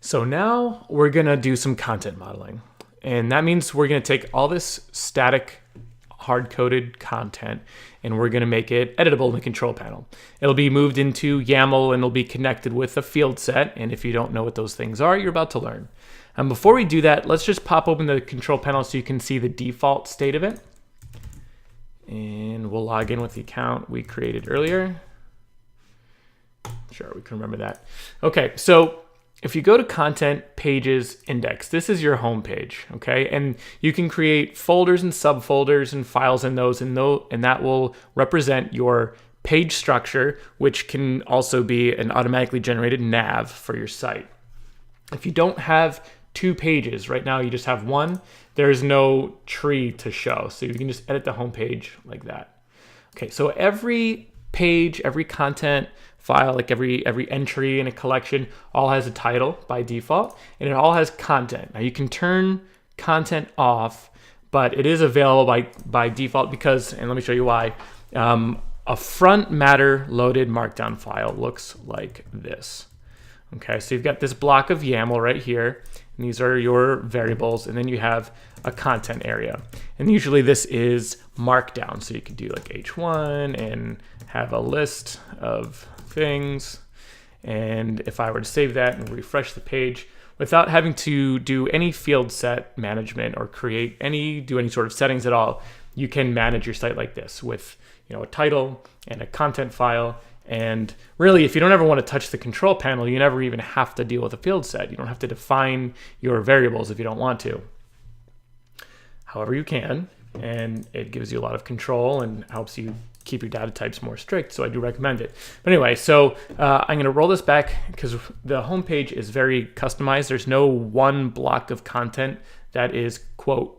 So now we're gonna do some content modeling. And that means we're gonna take all this static hard-coded content and we're gonna make it editable in the control panel. It'll be moved into YAML and it'll be connected with a field set. And if you don't know what those things are, you're about to learn. And before we do that, let's just pop open the control panel so you can see the default state of it. And we'll log in with the account we created earlier. Sure, we can remember that. Okay, so if you go to Content, Pages, Index, this is your home page, okay? And you can create folders and subfolders and files in those, and that will represent your page structure, which can also be an automatically generated nav for your site. If you don't have two pages, right now you just have one, there's no tree to show. So you can just edit the home page like that. Okay, so every page, every content file, like every entry in a collection, all has a title by default, and it all has content. Now you can turn content off, but it is available by default because, and let me show you why, a front matter loaded markdown file looks like this. Okay, so you've got this block of YAML right here, and these are your variables, and then you have a content area. And usually this is markdown, so you could do like H1 and have a list of things. And if I were to save that and refresh the page, without having to do any field set management or do any sort of settings at all, you can manage your site like this with, a title and a content file. And really, if you don't ever want to touch the control panel, you never even have to deal with a field set. You don't have to define your variables if you don't want to. However, you can, and it gives you a lot of control and helps you keep your data types more strict, so I do recommend it. But anyway, so I'm going to roll this back because the home page is very customized. There's no one block of content that is, quote,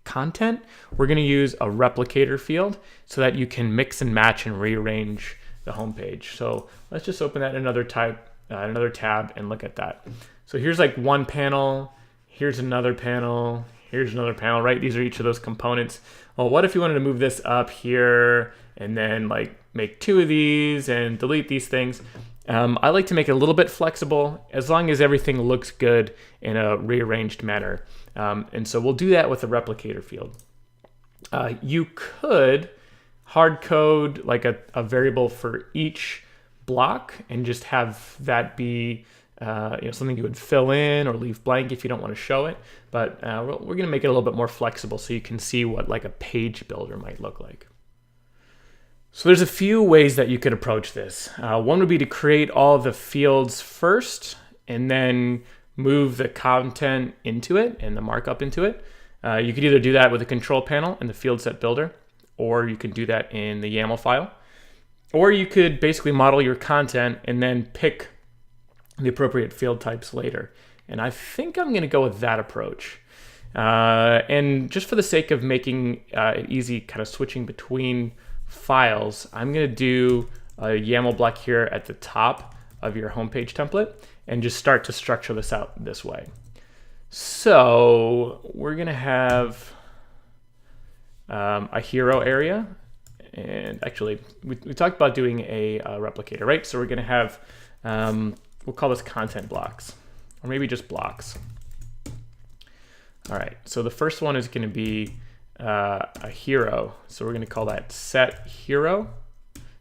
content. We're going to use a replicator field so that you can mix and match and rearrange the home page. So let's just open that in another tab and look at that. So here's like one panel, here's another panel, here's another panel, right? These are each of those components. Well, what if you wanted to move this up here and then like make two of these and delete these things? I like to make it a little bit flexible as long as everything looks good in a rearranged manner. And so we'll do that with the replicator field. You could hard code like a variable for each block and just have that be something you would fill in or leave blank if you don't want to show it. But we're going to make it a little bit more flexible so you can see what like a page builder might look like. So there's a few ways that you could approach this. One would be to create all the fields first and then move the content into it and the markup into it. You could either do that with the control panel and the field set builder, or you can do that in the YAML file. Or you could basically model your content and then pick the appropriate field types later. And I think I'm going to go with that approach. And just for the sake of making it easy kind of switching between files, I'm going to do a YAML block here at the top of your homepage template and just start to structure this out this way. So we're going to have a hero area, and actually we talked about doing a replicator, right? So we're going to have, we'll call this content blocks, or maybe just blocks. All right, so the first one is going to be a hero. So we're going to call that set hero,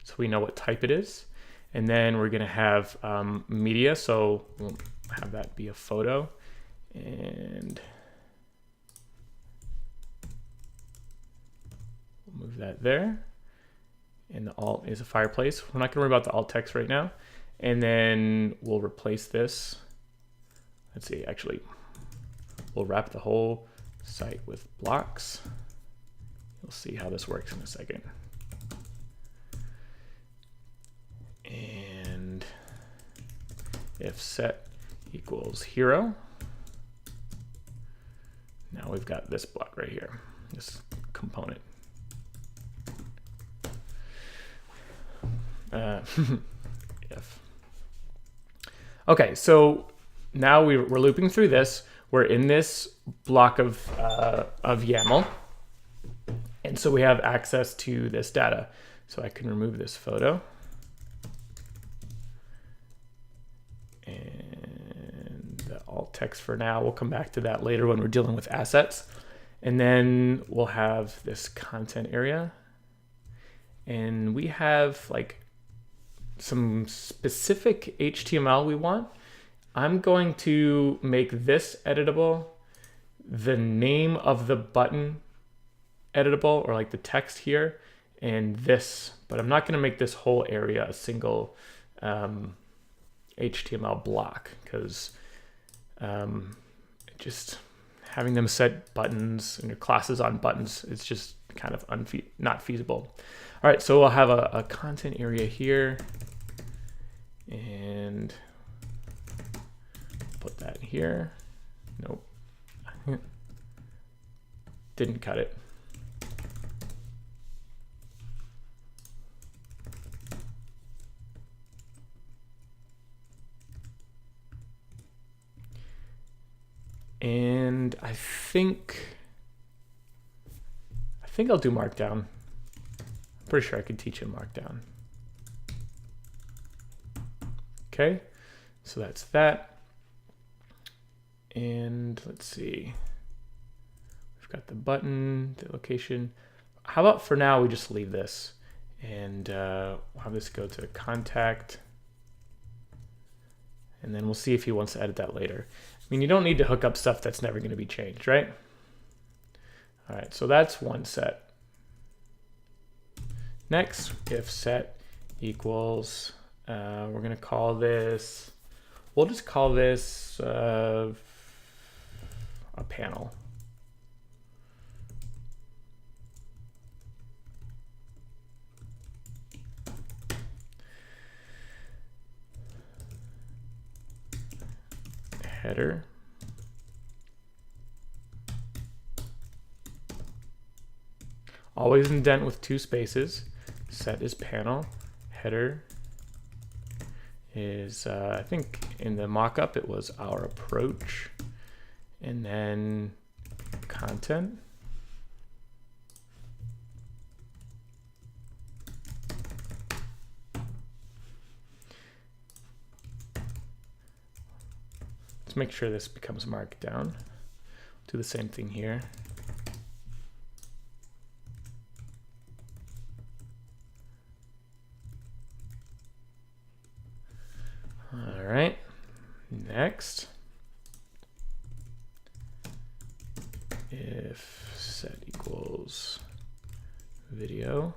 so we know what type it is. And then we're going to have media, so we'll have that be a photo. And we'll move that there. And the alt is a fireplace. We're not going to worry about the alt text right now. And then we'll replace this. Let's see, actually, we'll wrap the whole site with blocks. You'll see how this works in a second. And if set equals hero, now we've got this block right here, this component. If. Okay, so now we're looping through this. We're in this block of YAML, and so we have access to this data. So I can remove this photo. And the alt text for now. We'll come back to that later when we're dealing with assets. And then we'll have this content area. And we have like some specific HTML we want. I'm going to make this editable, the name of the button editable, or like the text here, and this, but I'm not going to make this whole area a single HTML block, because just having them set buttons and your classes on buttons, it's just kind of not feasible. All right, so we'll have a content area here, and put that here. Nope. Didn't cut it. And I think I'll do Markdown. I'm pretty sure I could teach him Markdown. Okay, so that's that. And let's see. We've got the button, the location. How about for now we just leave this, and we'll have this go to contact, and then we'll see if he wants to edit that later. I mean, you don't need to hook up stuff that's never going to be changed, right? All right, so that's one set. Next, if set equals, we're going to call this, we'll just call this a panel. Header. Always indent with 2 spaces. Set is panel. Header is, I think in the mock-up it was our approach. And then content. Let's make sure this becomes Markdown. Do the same thing here. All right, next, if set equals video,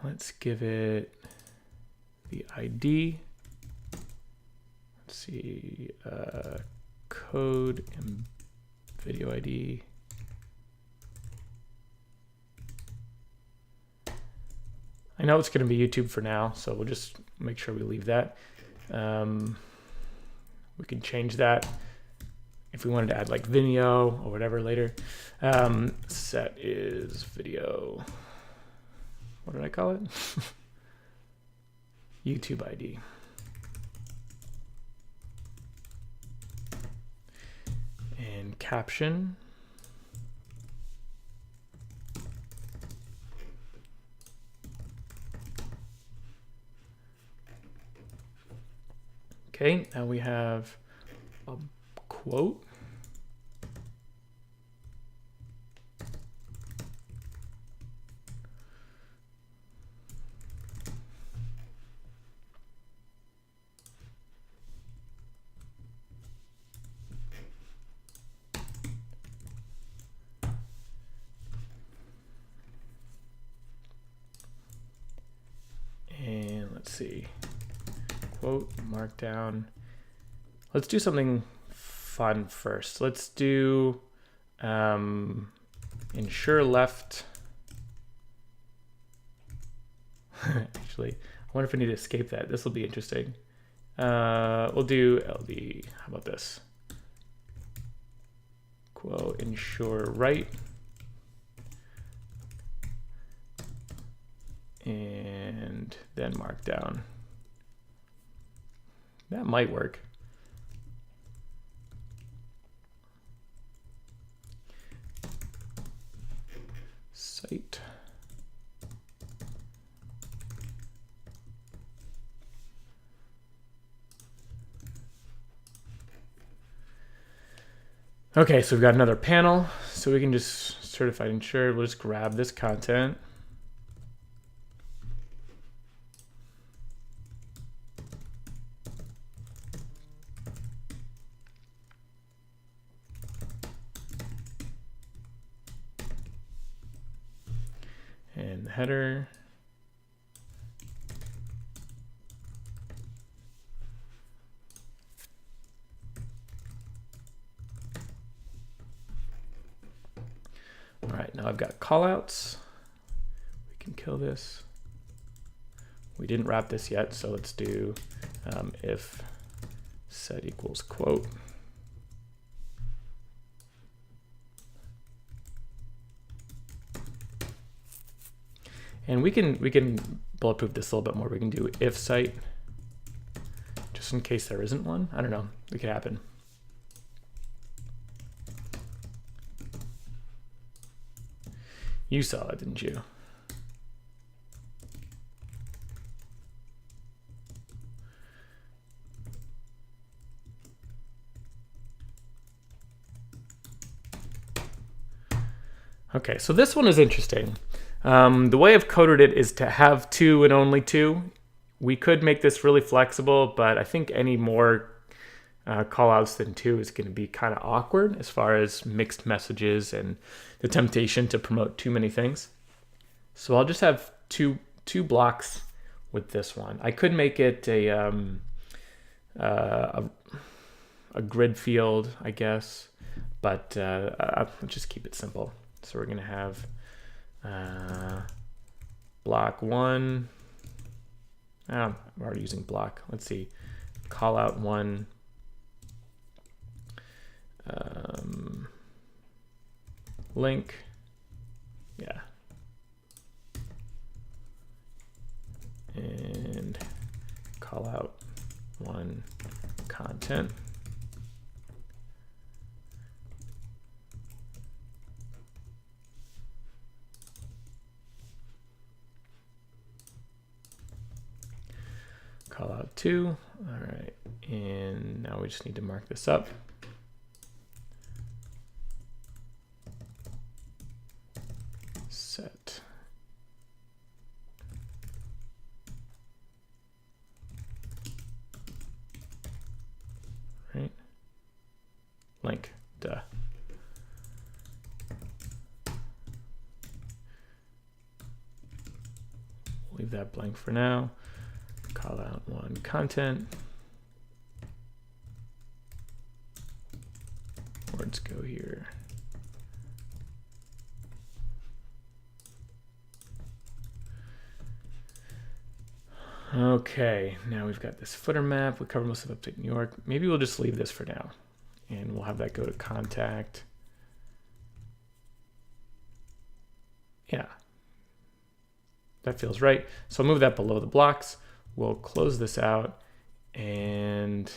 let's give it the ID. Let's see, code and video ID. I know it's going to be YouTube for now, so we'll just make sure we leave that. We can change that if we wanted to add like Vimeo or whatever later. Set is video. What did I call it? YouTube ID. And caption. Okay, now we have a quote. And let's see. Quote, Markdown. Let's do something fun first. Let's do ensure left. Actually, I wonder if I need to escape that. This will be interesting. We'll do LD. How about this? Quote, ensure right. And then Markdown. That might work. Site. Okay, so we've got another panel. So we can just certified insured. We'll just grab this content. And the header. All right, now I've got callouts. We can kill this. We didn't wrap this yet, so let's do if set equals quote. And we can bulletproof this a little bit more. We can do if site, just in case there isn't one. I don't know. It could happen. You saw that, didn't you? Okay, so this one is interesting. The way I've coded it is to have 2 and only 2. We could make this really flexible, but I think any more callouts than 2 is going to be kind of awkward as far as mixed messages and the temptation to promote too many things. So I'll just have two blocks with this one. I could make it a grid field, I guess, but I'll just keep it simple. So we're going to have block 1. I'm already using block. Let's see. Call out 1. Link. Yeah. And call out 1 content. Call out 2. All right. And now we just need to mark this up. Set. Right. Link. Duh. Leave that blank for now. Call out 1 content. Words go here. Okay, now we've got this footer map. We cover most of upstate New York. Maybe we'll just leave this for now, and we'll have that go to contact. Yeah, that feels right. So I'll move that below the blocks. We'll close this out, and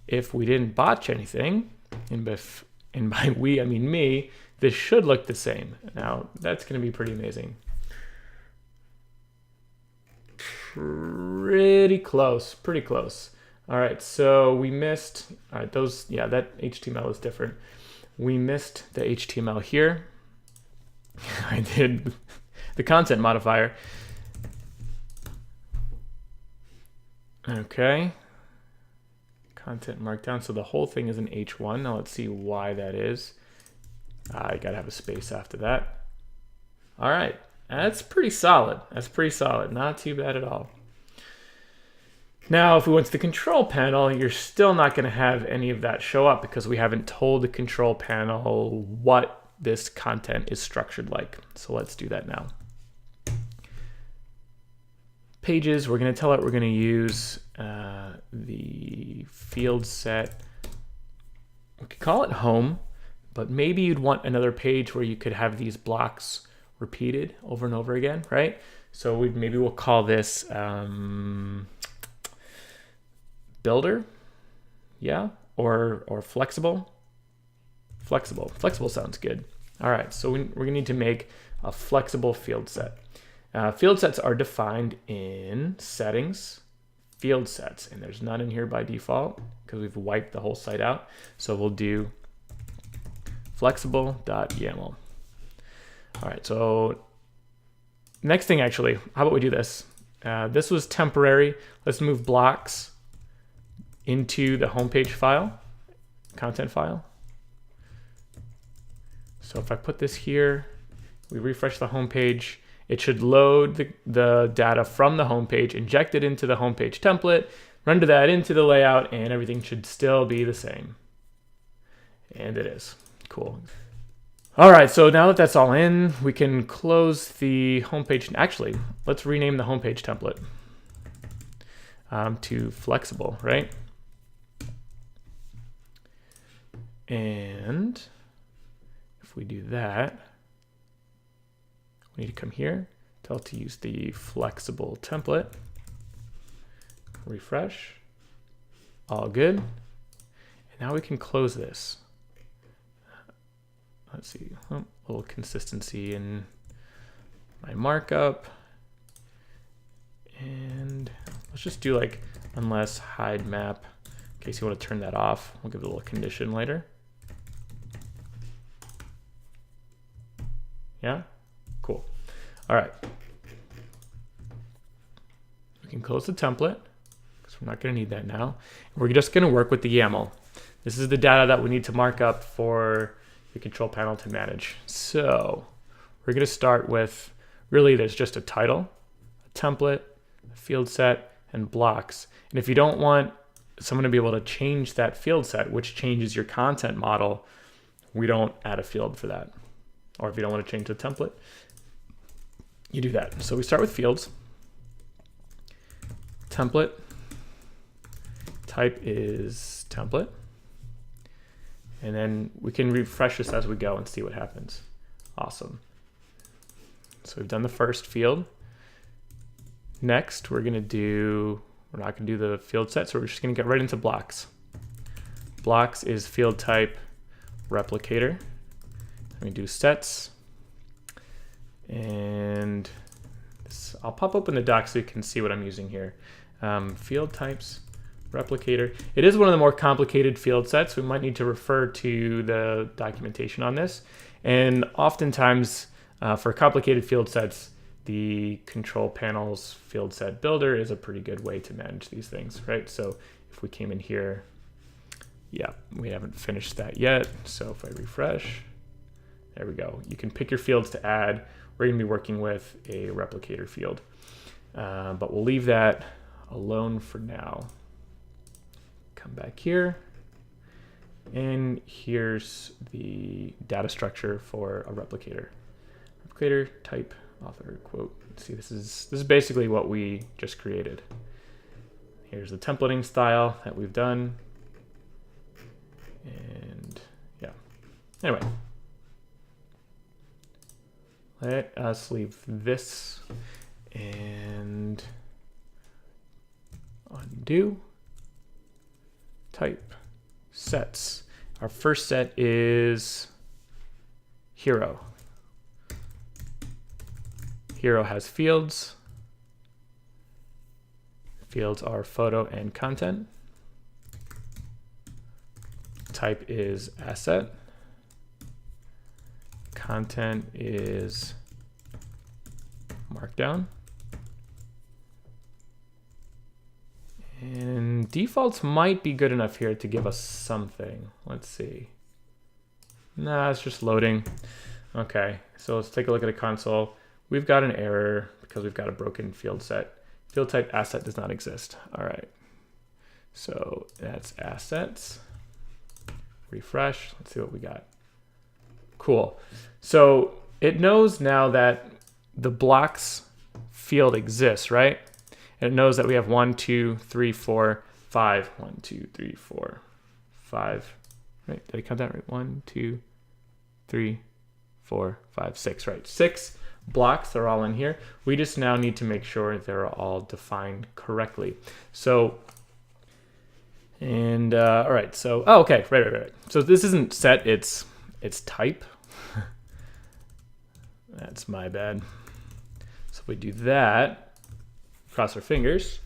if we didn't botch anything, and by we I mean me, this should look the same. Now that's going to be pretty amazing. Pretty close, pretty close. All right, so we missed, all right, those, yeah, that HTML is different. We missed the HTML here. I did the content modifier. Okay. Content markdown, so the whole thing is an H1. Now let's see why that is. I gotta have a space after that. All right. That's pretty solid. That's pretty solid. Not too bad at all. Now, if we went to the control panel, you're still not going to have any of that show up because we haven't told the control panel what this content is structured like. So let's do that now. Pages, we're going to tell it we're going to use the field set. We could call it home, but maybe you'd want another page where you could have these blocks repeated over and over again, right? So maybe we'll call this builder, yeah, or flexible. Flexible sounds good. All right, so we're gonna need to make a flexible field set. Field sets are defined in settings, field sets, and there's none in here by default because we've wiped the whole site out. So we'll do flexible.yaml. All right, so next thing, actually, how about we do this? This was temporary. Let's move blocks into the homepage file, content file. So if I put this here, we refresh the homepage, it should load the data from the homepage, inject it into the homepage template, render that into the layout, and everything should still be the same. And it is. Cool. All right, so now that that's all in, we can close the homepage. Actually, let's rename the homepage template to flexible, right? And if we do that, we need to come here, tell it to use the flexible template, refresh, all good. And now we can close this. Let's see, a little consistency in my markup. And let's just do like unless hide map, in case you want to turn that off. We'll give it a little condition later. Yeah, cool. All right. We can close the template because we're not going to need that now. We're just going to work with the YAML. This is the data that we need to mark up for the control panel to manage. So we're going to start with, really there's just a title, a template, a field set, and blocks. And if you don't want someone to be able to change that field set, which changes your content model, we don't add a field for that. Or if you don't want to change the template, you do that. So we start with fields. Template, type is template. And then we can refresh this as we go and see what happens. Awesome. So we've done the first field. Next, we're not gonna do the field set, so we're just gonna get right into blocks. Blocks is field type replicator. We do sets. And this, I'll pop open the doc so you can see what I'm using here. Field types. Replicator. It is one of the more complicated field sets. We might need to refer to the documentation on this. And oftentimes for complicated field sets, the control panel's field set builder is a pretty good way to manage these things, right? So if we came in here, yeah, we haven't finished that yet. So if I refresh, there we go. You can pick your fields to add. We're going to be working with a replicator field, but we'll leave that alone for now. Come back here, and here's the data structure for a replicator. Replicator type author quote. Let's see, this is basically what we just created. Here's the templating style that we've done, and yeah. Anyway, let us leave this and undo. Type sets. Our first set is hero. Hero has fields. Fields are photo and content. Type is asset. Content is markdown. And defaults might be good enough here to give us something. Let's see. Nah, it's just loading. Okay, so let's take a look at a console. We've got an error because we've got a broken field set. Field type asset does not exist. All right, so that's assets. Refresh, let's see what we got. Cool, so it knows now that the blocks field exists, right? And it knows that we have 1, 2, 3, 4, 5. 1, 2, 3, 4, 5. Right? Did I count that right? 1, 2, 3, 4, 5, 6. Right? 6 blocks. They're all in here. We just now need to make sure they're all defined correctly. So, and all right. So, oh, okay. Right. So this isn't set. It's type. That's my bad. So if we do that, cross our fingers,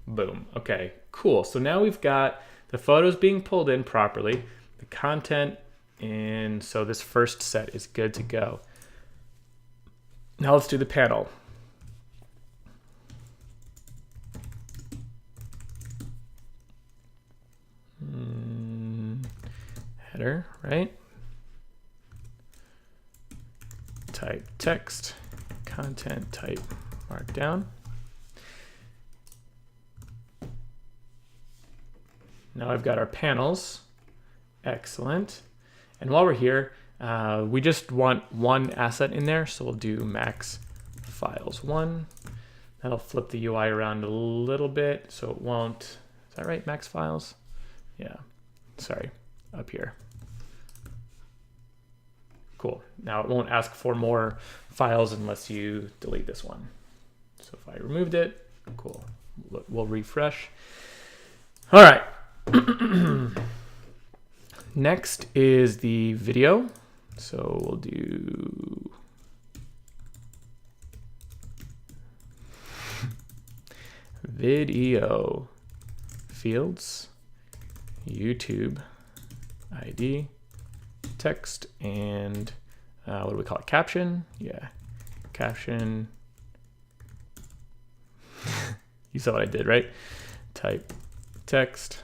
Boom. Okay, cool. So now we've got the photos being pulled in properly, the content, and so this first set is good to go. Now let's do the panel. Header, right? Type text, content type markdown. Now I've got our panels. Excellent. And while we're here, we just want one asset in there, so we'll do max files 1. That'll flip the UI around a little bit, so it won't. Is that right, max files? Yeah, sorry, up here. Cool. Now it won't ask for more files unless you delete this one. So if I removed it, cool. We'll refresh. All right. Next is the video. So we'll do video fields, YouTube, ID, text, and what do we call it? Caption? Yeah, caption. You saw what I did, right? Type text.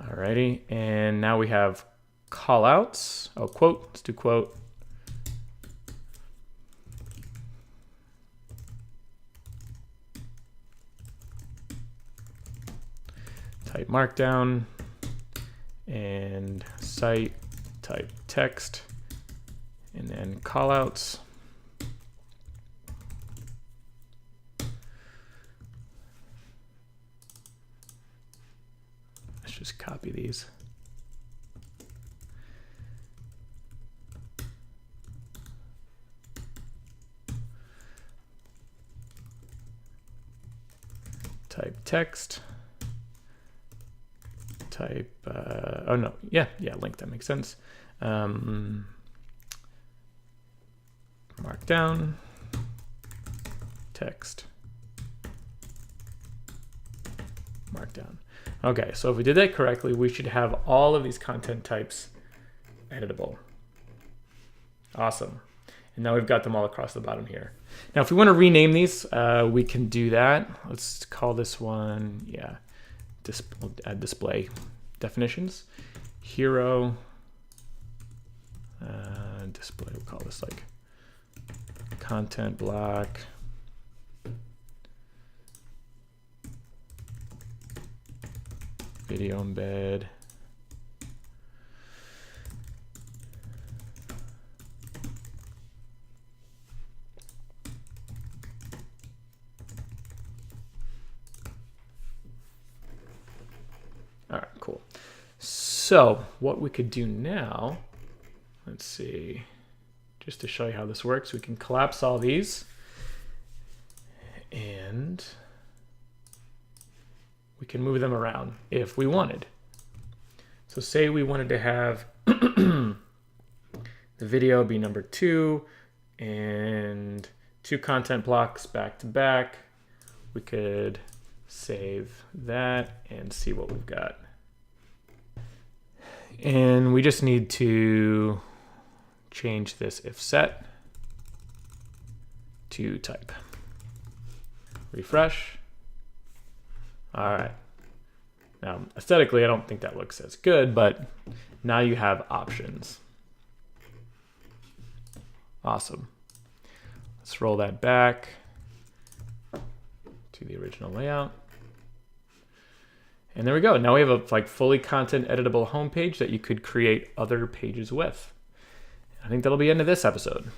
Alrighty, and now we have callouts. Oh, quote. Let's do quote. Type markdown, and site type text, and then callouts. Let's just copy these. Type text. Type, oh no, yeah, link, that makes sense. Markdown, text, markdown. Okay, so if we did that correctly, we should have all of these content types editable. Awesome. And now we've got them all across the bottom here. Now, if we want to rename these, we can do that. Let's call this one, yeah. We'll add display definitions. Hero display, we'll call this like content block. Video embed. All right, cool. So what we could do now, let's see, just to show you how this works, we can collapse all these and we can move them around if we wanted. So say we wanted to have the video be number 2 and 2 content blocks back to back. We could save that and see what we've got. And we just need to change this if set to type. Refresh. All right. Now, aesthetically, I don't think that looks as good, but now you have options. Awesome. Let's roll that back to the original layout. And there we go. Now we have a like fully content editable homepage that you could create other pages with. I think that'll be the end of this episode.